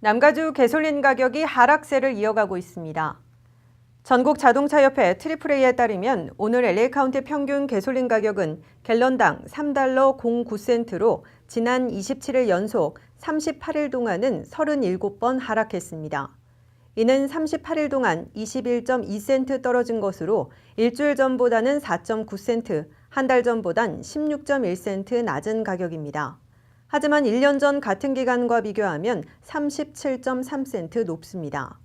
남가주 가솔린 가격이 하락세를 이어가고 있습니다. 전국자동차협회 트리플A에 따르면 오늘 LA 카운티 평균 가솔린 가격은 갤런당 3달러 09센트로 지난 27일 연속 38일 동안은 37번 하락했습니다. 이는 38일 동안 21.2센트 떨어진 것으로 일주일 전보다는 4.9센트, 한 달 전보단 16.1센트 낮은 가격입니다. 하지만 1년 전 같은 기간과 비교하면 37.3센트 높습니다.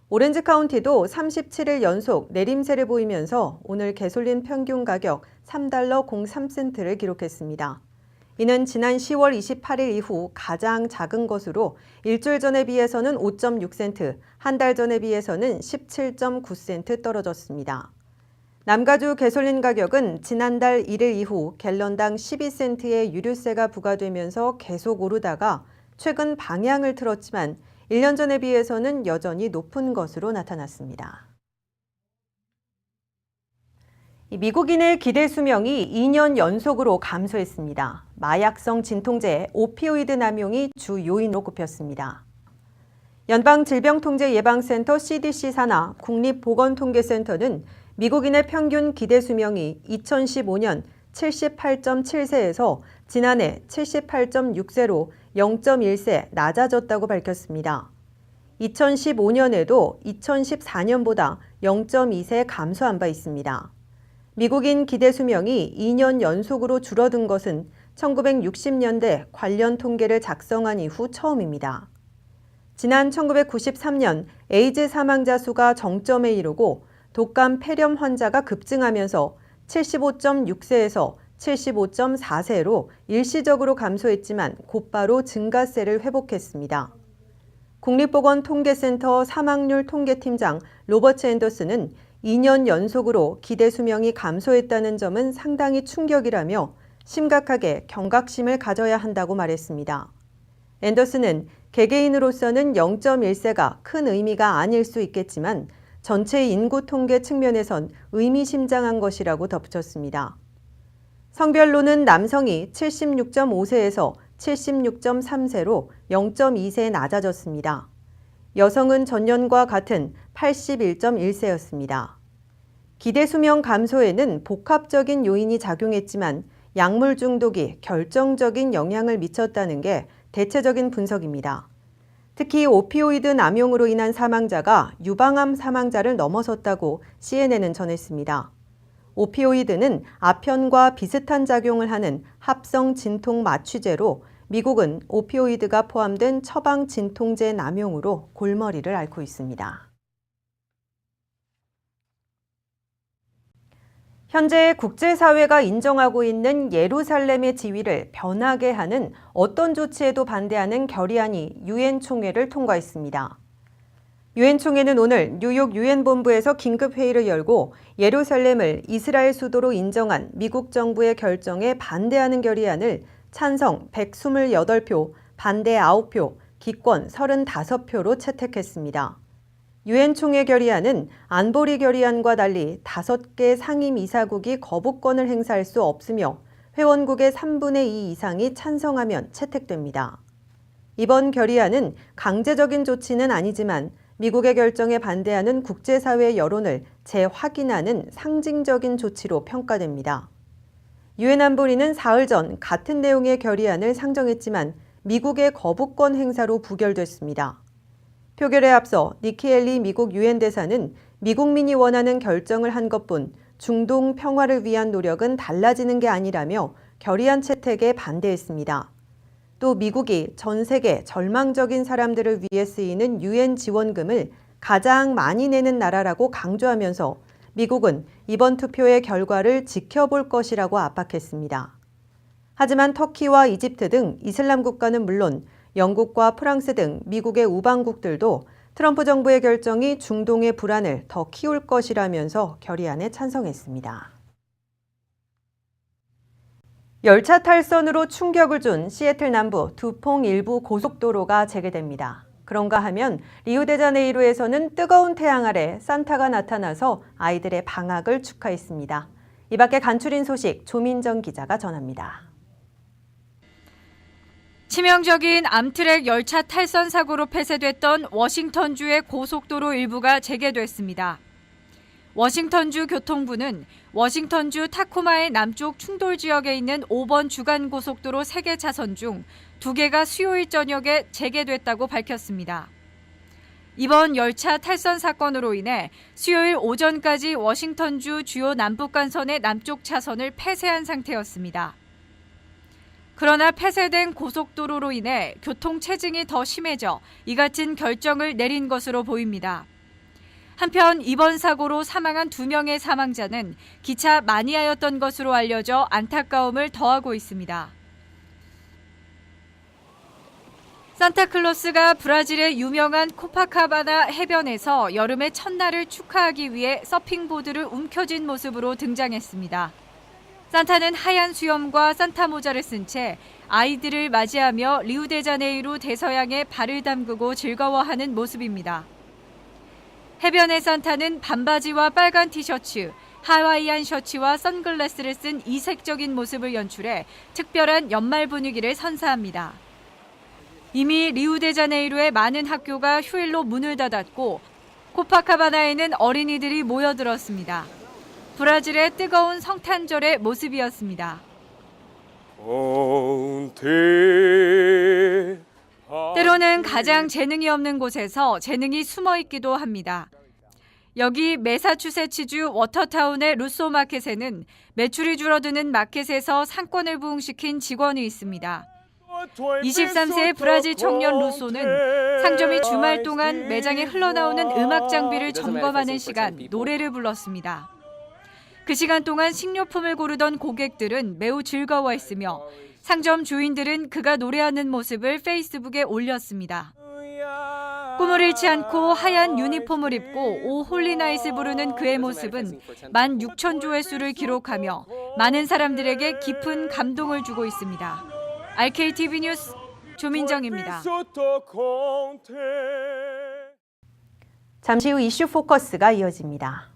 오렌지 카운티도 37일 연속 내림세를 보이면서 오늘 가솔린 평균 가격 3달러 03센트를 기록했습니다. 이는 지난 10월 28일 이후 가장 작은 것으로 일주일 전에 비해서는 5.6센트, 한 달 전에 비해서는 17.9센트 떨어졌습니다. 남가주 가솔린 가격은 지난달 1일 이후 갤런당 12센트의 유류세가 부과되면서 계속 오르다가 최근 방향을 틀었지만 1년 전에 비해서는 여전히 높은 것으로 나타났습니다. 미국인의 기대 수명이 2년 연속으로 감소했습니다. 마약성 진통제, 오피오이드 남용이 주 요인으로 꼽혔습니다. 연방질병통제예방센터 CDC 산하 국립보건통계센터는 미국인의 평균 기대 수명이 2015년 78.7세에서 지난해 78.6세로 0.1세 낮아졌다고 밝혔습니다. 2015년에도 2014년보다 0.2세 감소한 바 있습니다. 미국인 기대 수명이 2년 연속으로 줄어든 것은 1960년대 관련 통계를 작성한 이후 처음입니다. 지난 1993년 에이즈 사망자 수가 정점에 이르고 독감 폐렴 환자가 급증하면서 75.6세에서 75.4세로 일시적으로 감소했지만 곧바로 증가세를 회복했습니다. 국립보건통계센터 사망률 통계팀장 로버트 앤더슨은 2년 연속으로 기대 수명이 감소했다는 점은 상당히 충격이라며 심각하게 경각심을 가져야 한다고 말했습니다. 앤더슨은 개개인으로서는 0.1세가 큰 의미가 아닐 수 있겠지만 전체 인구 통계 측면에선 의미심장한 것이라고 덧붙였습니다. 성별로는 남성이 76.5세에서 76.3세로 0.2세 낮아졌습니다. 여성은 전년과 같은 81.1세였습니다. 기대 수명 감소에는 복합적인 요인이 작용했지만 약물 중독이 결정적인 영향을 미쳤다는 게 대체적인 분석입니다. 특히 오피오이드 남용으로 인한 사망자가 유방암 사망자를 넘어섰다고 CNN은 전했습니다. 오피오이드는 아편과 비슷한 작용을 하는 합성 진통 마취제로 미국은 오피오이드가 포함된 처방 진통제 남용으로 골머리를 앓고 있습니다. 현재 국제사회가 인정하고 있는 예루살렘의 지위를 변하게 하는 어떤 조치에도 반대하는 결의안이 유엔 총회를 통과했습니다. 유엔 총회는 오늘 뉴욕 유엔 본부에서 긴급 회의를 열고 예루살렘을 이스라엘 수도로 인정한 미국 정부의 결정에 반대하는 결의안을 찬성 128표, 반대 9표, 기권 35표로 채택했습니다. 유엔 총회 결의안은 안보리 결의안과 달리 5개 상임이사국이 거부권을 행사할 수 없으며 회원국의 3분의 2 이상이 찬성하면 채택됩니다. 이번 결의안은 강제적인 조치는 아니지만 미국의 결정에 반대하는 국제사회의 여론을 재확인하는 상징적인 조치로 평가됩니다. 유엔 안보리는 사흘 전 같은 내용의 결의안을 상정했지만 미국의 거부권 행사로 부결됐습니다. 표결에 앞서 니키 헬리 미국 유엔 대사는 미국민이 원하는 결정을 한 것뿐 중동 평화를 위한 노력은 달라지는 게 아니라며 결의안 채택에 반대했습니다. 또 미국이 전 세계 절망적인 사람들을 위해 쓰이는 유엔 지원금을 가장 많이 내는 나라라고 강조하면서 미국은 이번 투표의 결과를 지켜볼 것이라고 압박했습니다. 하지만 터키와 이집트 등 이슬람 국가는 물론 영국과 프랑스 등 미국의 우방국들도 트럼프 정부의 결정이 중동의 불안을 더 키울 것이라면서 결의안에 찬성했습니다. 열차 탈선으로 충격을 준 시애틀 남부 두퐁 일부 고속도로가 재개됩니다. 그런가 하면 리우데자네이루에서는 뜨거운 태양 아래 산타가 나타나서 아이들의 방학을 축하했습니다. 이 밖에 간추린 소식 조민정 기자가 전합니다. 치명적인 암트랙 열차 탈선 사고로 폐쇄됐던 워싱턴주의 고속도로 일부가 재개됐습니다. 워싱턴주 교통부는 워싱턴주 타코마의 남쪽 충돌 지역에 있는 5번 주간 고속도로 3개 차선 중 2개가 수요일 저녁에 재개됐다고 밝혔습니다. 이번 열차 탈선 사건으로 인해 수요일 오전까지 워싱턴주 주요 남북간선의 남쪽 차선을 폐쇄한 상태였습니다. 그러나 폐쇄된 고속도로로 인해 교통 체증이 더 심해져 이 같은 결정을 내린 것으로 보입니다. 한편 이번 사고로 사망한 2명의 사망자는 기차 마니아였던 것으로 알려져 안타까움을 더하고 있습니다. 산타클로스가 브라질의 유명한 코파카바나 해변에서 여름의 첫날을 축하하기 위해 서핑보드를 움켜쥔 모습으로 등장했습니다. 산타는 하얀 수염과 산타 모자를 쓴 채 아이들을 맞이하며 리우데자네이루 대서양에 발을 담그고 즐거워하는 모습입니다. 해변의 산타는 반바지와 빨간 티셔츠, 하와이안 셔츠와 선글라스를 쓴 이색적인 모습을 연출해 특별한 연말 분위기를 선사합니다. 이미 리우데자네이루의 많은 학교가 휴일로 문을 닫았고 코파카바나에는 어린이들이 모여들었습니다. 브라질의 뜨거운 성탄절의 모습이었습니다. 때로는 가장 재능이 없는 곳에서 재능이 숨어 있기도 합니다. 여기 매사추세츠주 워터타운의 루소 마켓에는 매출이 줄어드는 마켓에서 상권을 부흥시킨 직원이 있습니다. 23세의 브라질 청년 루소는 상점이 주말 동안 매장에 흘러나오는 음악 장비를 점검하는 시간 노래를 불렀습니다. 그 시간 동안 식료품을 고르던 고객들은 매우 즐거워했으며 상점 주인들은 그가 노래하는 모습을 페이스북에 올렸습니다. 꿈을 잃지 않고 하얀 유니폼을 입고 오 홀리나잇을 부르는 그의 모습은 16,000조회수를 기록하며 많은 사람들에게 깊은 감동을 주고 있습니다. RKTV 뉴스 조민정입니다. 잠시 후 이슈 포커스가 이어집니다.